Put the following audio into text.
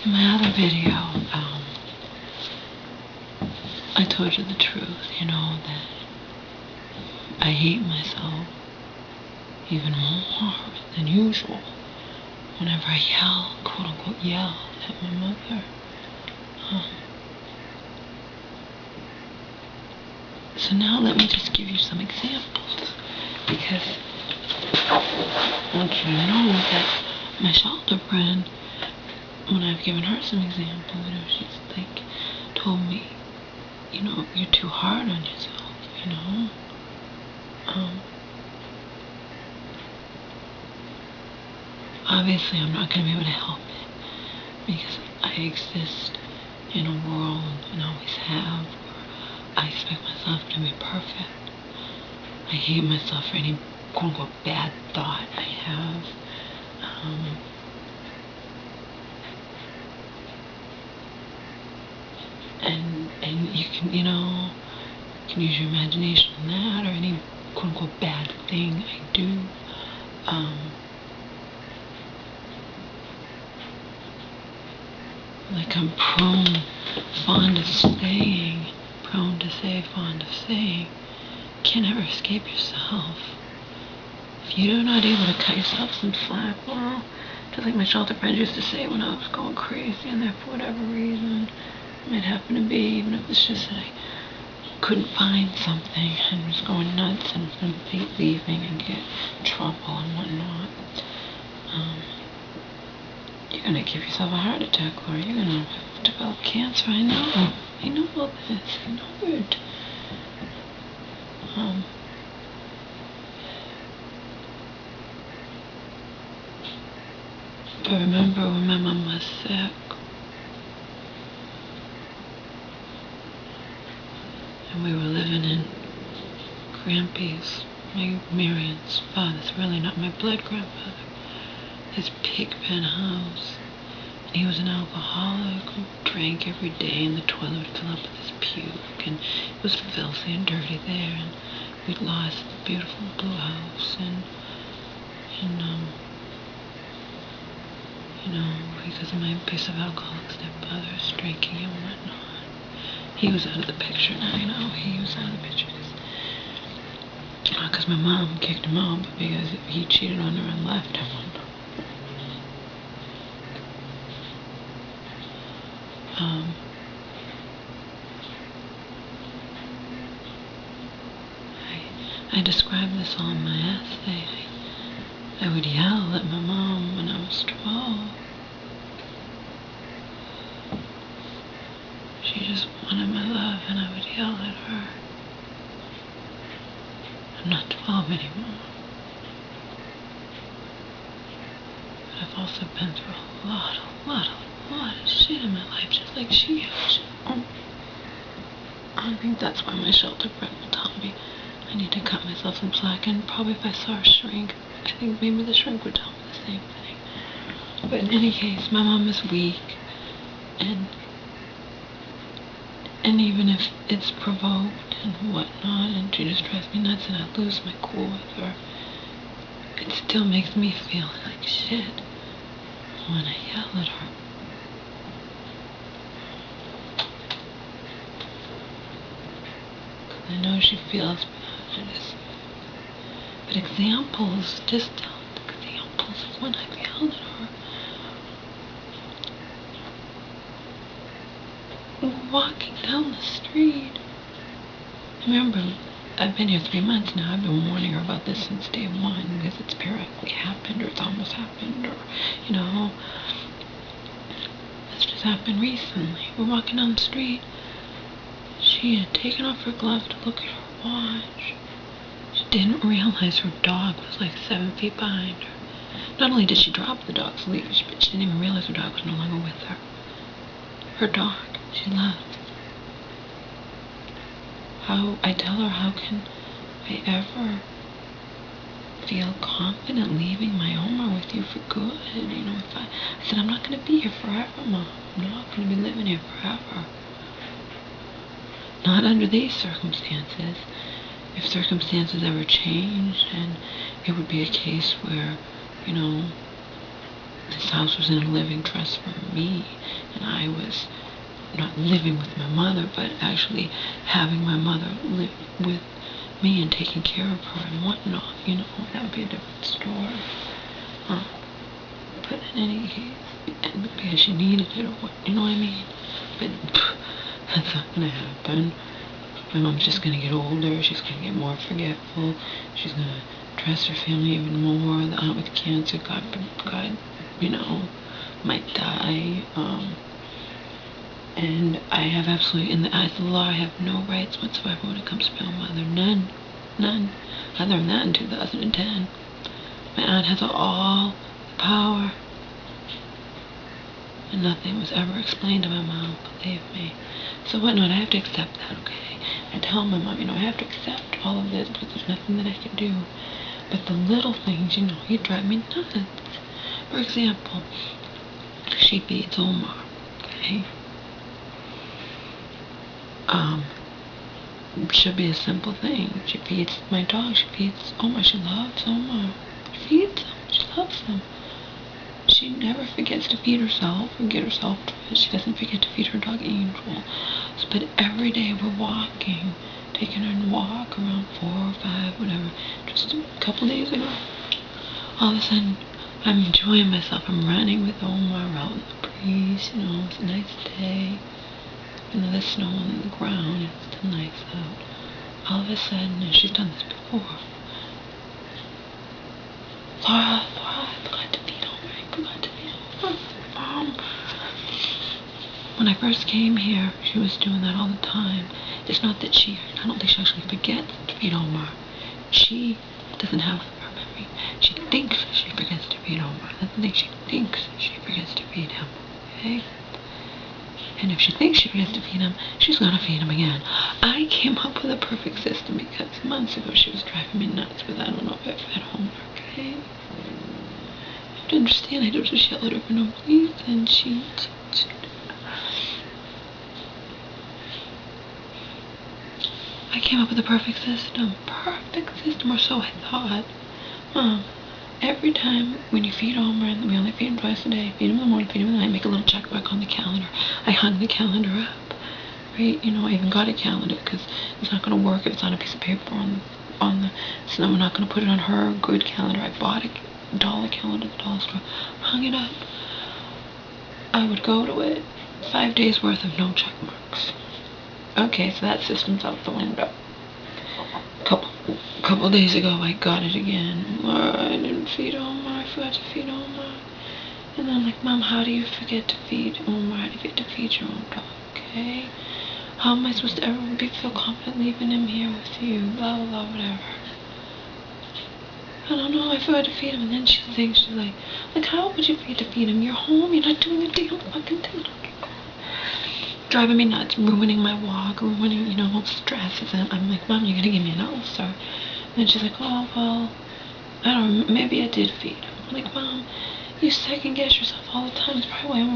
In my other video, I told you the truth, that I hate myself even more than usual whenever I yell, quote unquote yell, at my mother. So now let me just give you some examples, because I want you to know that my shelter friend, when I've given her some examples, she's like told me, you're too hard on yourself, Obviously I'm not going to be able to help it, because I exist in a world, and always have, where I expect myself to be perfect. I hate myself for any quote-unquote bad thought I have. And you can, use your imagination on that, or any quote-unquote bad thing I do. Like I'm fond of saying, can't ever escape yourself. If you're not able to cut yourself some slack, well, just like my shelter friend used to say when I was going crazy, and that for whatever reason, it might happen to be, even if it's just that I couldn't find something and was going nuts and leaving and get in trouble and whatnot, you're gonna give yourself a heart attack, or you're gonna develop cancer. I know all this. I know it. But remember when my mom was sick, and we were living in Grampy's, my Marion's father's, really not my blood grandfather, his pig pen house. And he was an alcoholic who drank every day, and the toilet would fill up with his puke, and it was filthy and dirty there, and we'd lost the beautiful blue house, and because of my abusive alcoholic stepbrother's drinking and whatnot. He was out of the picture now, he was out of the picture, because my mom kicked him out, but because he cheated on her and left and whatnot. I described this all in my essay. I would yell at my mom when I was 12. She just wanted my love, and I would yell at her. I'm not 12 anymore. But I've also been through a lot of shit in my life, just like she has. I think that's why my shelter friend will tell me I need to cut myself some slack, and probably if I saw a shrink, I think maybe the shrink would tell me the same thing. But in any case, my mom is weak, and even if it's provoked and whatnot, and she just drives me nuts and I lose my cool with her, it still makes me feel like shit when I yell at her. I know she feels bad. But examples, just tell examples of when I've yelled at her. Walking down the street. Remember, I've been here 3 months now. I've been warning her about this since day one, because it's periodically happened, or it's almost happened, or, this just happened recently. We're walking down the street. She had taken off her glove to look at her watch. She didn't realize her dog was like 7 feet behind her. Not only did she drop the dog's leash, but she didn't even realize her dog was no longer with her. Her dog she loved. I tell her, how can I ever feel confident leaving my home or with you for good? I said, I'm not going to be here forever, Mom. I'm not going to be living here forever. Not under these circumstances. If circumstances ever changed, and it would be a case where, This house was in a living trust for me, and I was not living with my mother, but actually having my mother live with me and taking care of her and whatnot, you know. That would be a different story. But in any case, and because she needed it or what, you know what I mean? But that's not gonna happen. My mom's just gonna get older, she's gonna get more forgetful, she's gonna trust her family even more. The aunt with cancer, God, you know, might die. And I have absolutely, in the eyes of the law, I have no rights whatsoever when it comes to my own mother. None. I learned that in 2010. My aunt has all the power. And nothing was ever explained to my mom, believe me. So whatnot, I have to accept that, okay? I tell my mom, you know, I have to accept all of this because there's nothing that I can do. But the little things, you know, you drive me nuts. For example, she feeds Omar, okay? Should be a simple thing. She feeds my dog, she feeds Omar, she loves Omar. She feeds him, she loves him. She never forgets to feed herself and get herself to it. She doesn't forget to feed her dog Angel. But every day we're walking, taking her to walk around 4 or 5, whatever. Just a couple days ago, all of a sudden, I'm enjoying myself. I'm running with Omar out in the breeze, you know, it's a nice day. You know, there's snow on the ground, it's still nice out. All of a sudden, and she's done this before. Laura, I forgot to feed Omar. I forgot to feed Omar. Mom. When I first came here, she was doing that all the time. It's not that I don't think she actually forgets to feed Omar. She doesn't have her memory. She thinks she forgets to feed Omar. That's the thing, she thinks she forgets to feed him. Okay? And if she thinks she forgets to feed him, she's gonna feed him again. I came up with a perfect system because months ago she was driving me nuts with I don't know if I fed Omar, okay? You have to understand, I don't just yell at her for no reason. I came up with a perfect system. Or so I thought. Every time when you feed Omar, and we only feed him twice a day, feed him in the morning, feed him in the night, make a little check mark on the calendar. I hung the calendar up, right? You know, I even got a calendar because it's not going to work if it's on a piece of paper so we're not going to put it on her good calendar. I bought a dollar calendar at the dollar store, hung it up. I would go to it, 5 days worth of no check marks. Okay, so that system's out the window. Couple days ago, I got it again. I didn't feed Omar. I forgot to feed Omar. And I'm like, Mom, how do you forget to feed Omar? How do you forget to feed your own dog? Okay? How am I supposed to ever feel confident leaving him here with you? Blah, blah, blah, whatever. I don't know. I forgot to feed him. And then she thinks, she's like, how would you forget to feed him? You're home. You're not doing a damn fucking thing. Driving me nuts, ruining my walk, ruining, you know, stresses. And I'm like, Mom, you're gonna give me an ulcer. And she's like, oh, well, I don't know, maybe I did feed him. I'm like, Mom, you second guess yourself all the time. It's probably why I'm